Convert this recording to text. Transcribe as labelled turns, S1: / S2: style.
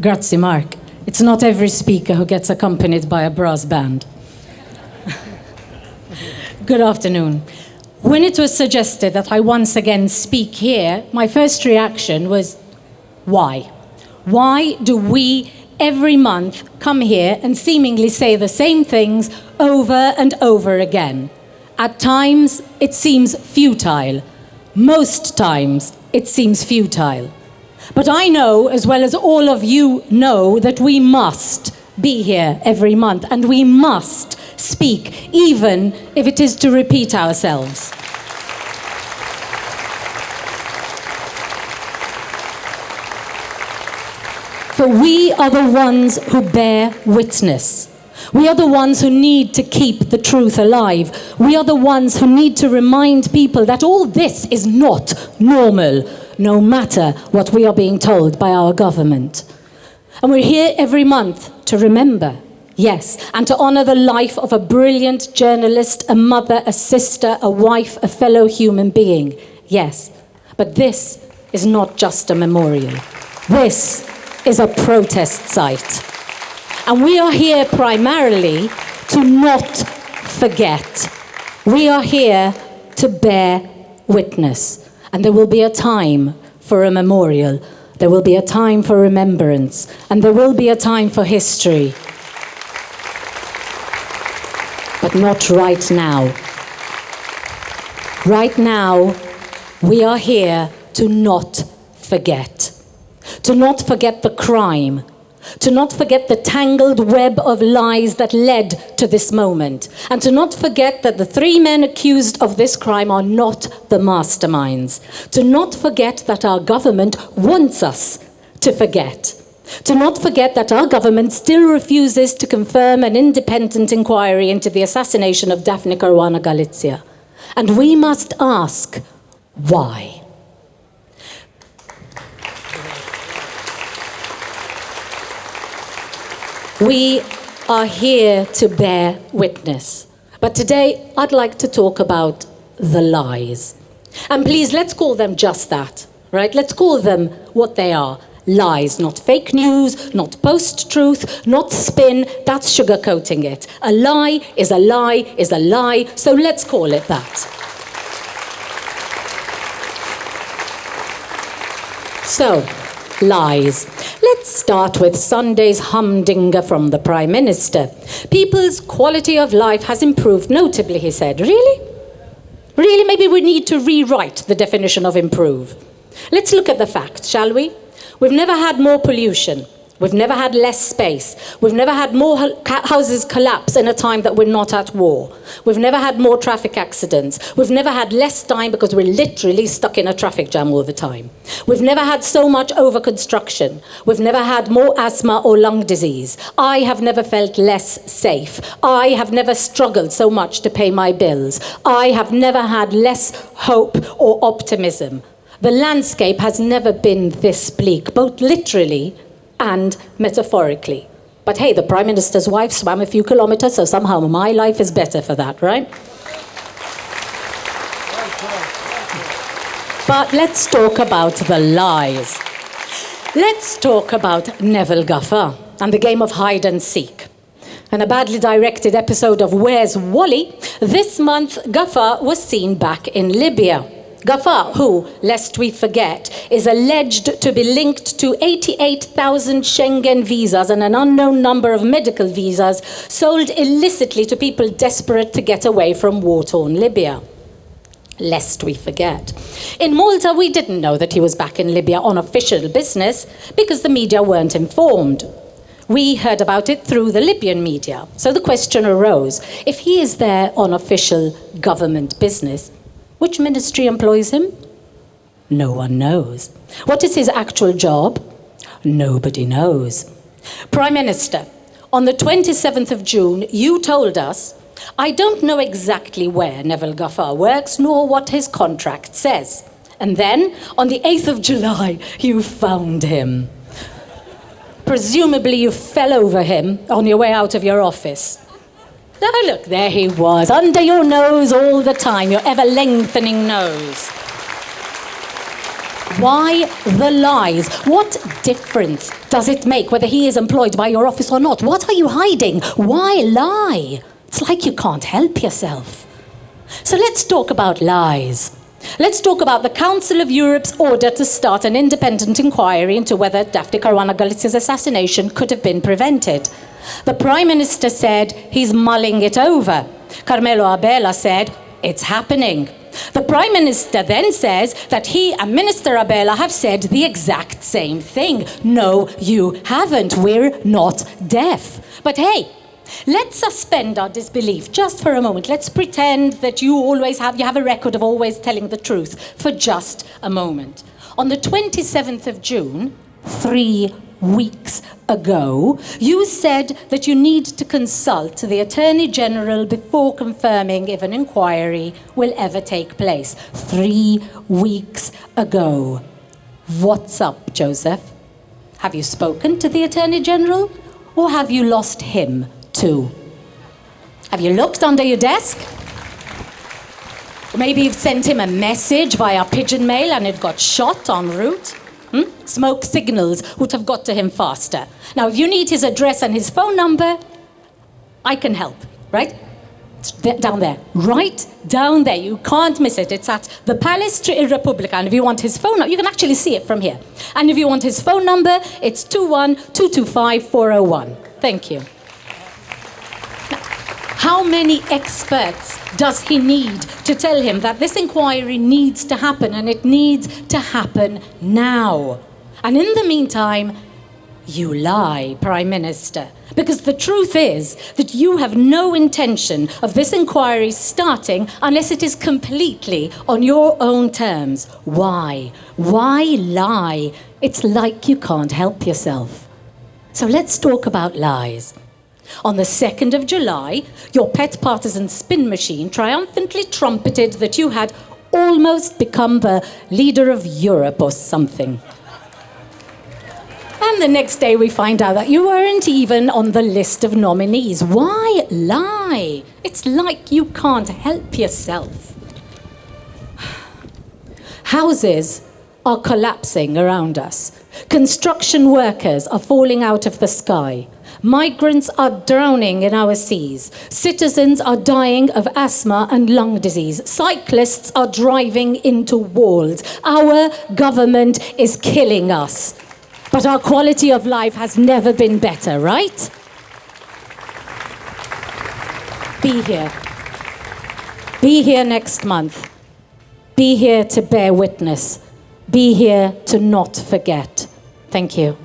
S1: Grazie, Mark. It's not every speaker who gets accompanied by a brass band. Good afternoon. When it was suggested that I once again speak here, my first reaction was, why? Why do we every month come here and seemingly say the same things over and over again? At times, it seems futile. Most times, it seems futile. But I know, as well as all of you know, that we must be here every month, and we must speak, even if it is to repeat ourselves. For we are the ones who bear witness. We are the ones who need to keep the truth alive. We are the ones who need to remind people that all this is not normal, no matter what we are being told by our government. And we're here every month to remember, yes, and to honour the life of a brilliant journalist, a mother, a sister, a wife, a fellow human being, yes. But this is not just a memorial. This is a protest site. And we are here primarily to not forget. We are here to bear witness. And there will be a time for a memorial. There will be a time for remembrance. And there will be a time for history. But not right now. Right now, we are here to not forget. To not forget the crime. To not forget the tangled web of lies that led to this moment. And to not forget that the 3 men accused of this crime are not the masterminds. To not forget that our government wants us to forget. To not forget that our government still refuses to confirm an independent inquiry into the assassination of Daphne Caruana Galizia. And we must ask, why? We are here to bear witness. But today, I'd like to talk about the lies. And please, let's call them just that, right? Let's call them what they are. Lies, not fake news, not post-truth, not spin. That's sugarcoating it. A lie is a lie is a lie, so let's call it that. So, lies. Let's start with Sunday's humdinger from the Prime Minister. People's quality of life has improved notably, he said. Really? Really? Maybe we need to rewrite the definition of improve. Let's look at the facts, shall we? We've never had more pollution. We've never had less space. We've never had more houses collapse in a time that we're not at war. We've never had more traffic accidents. We've never had less time because we're literally stuck in a traffic jam all the time. We've never had so much over-construction. We've never had more asthma or lung disease. I have never felt less safe. I have never struggled so much to pay my bills. I have never had less hope or optimism. The landscape has never been this bleak, both literally and metaphorically. But hey, the Prime Minister's wife swam a few kilometers, so somehow my life is better for that, right? But let's talk about the lies. Let's talk about Neville Gaffer and the game of hide and seek. In a badly directed episode of Where's Wally, this month Gaffer was seen back in Libya. Gaffer, who, lest we forget, is alleged to be linked to 88,000 Schengen visas and an unknown number of medical visas sold illicitly to people desperate to get away from war-torn Libya. Lest we forget. In Malta, we didn't know that he was back in Libya on official business because the media weren't informed. We heard about it through the Libyan media. So the question arose, if he is there on official government business, which ministry employs him? No one knows. What is his actual job? Nobody knows. Prime Minister, on the 27th of June, you told us, I don't know exactly where Neville Gaffer works, nor what his contract says. And then, on the 8th of July, you found him. Presumably you fell over him on your way out of your office. Oh, look, there he was, under your nose all the time, your ever-lengthening nose. Why the lies? What difference does it make whether he is employed by your office or not? What are you hiding? Why lie? It's like you can't help yourself. So let's talk about lies. Let's talk about the Council of Europe's order to start an independent inquiry into whether Daphne Caruana Galizia's assassination could have been prevented. The Prime Minister said he's mulling it over. Carmelo Abela said it's happening. The Prime Minister then says that he and Minister Abela have said the exact same thing. No, you haven't. We're not deaf. But hey, let's suspend our disbelief just for a moment. Let's pretend that you have a record of always telling the truth for just a moment. On the 27th of June, 3 weeks ago, you said that you need to consult the Attorney General before confirming if an inquiry will ever take place. 3 weeks ago. What's up, Joseph? Have you spoken to the Attorney General, or have you lost him too? Have you looked under your desk? Or maybe you've sent him a message via pigeon mail and it got shot en route? Smoke signals would have got to him faster. Now, if you need his address and his phone number, I can help, right? It's down there, right down there. You can't miss it. It's at the Palace to Repubblica. And if you want his phone number, you can actually see it from here. And if you want his phone number, it's 21-225-401. Thank you. How many experts does he need to tell him that this inquiry needs to happen, and it needs to happen now? And in the meantime, you lie, Prime Minister, because the truth is that you have no intention of this inquiry starting unless it is completely on your own terms. Why? Why lie? It's like you can't help yourself. So let's talk about lies. On the 2nd of July, your pet partisan spin machine triumphantly trumpeted that you had almost become the leader of Europe or something. And the next day we find out that you weren't even on the list of nominees. Why lie? It's like you can't help yourself. Houses are collapsing around us. Construction workers are falling out of the sky. Migrants are drowning in our seas. Citizens are dying of asthma and lung disease. Cyclists are driving into walls. Our government is killing us. But our quality of life has never been better, right? Be here. Be here next month. Be here to bear witness. Be here to not forget. Thank you.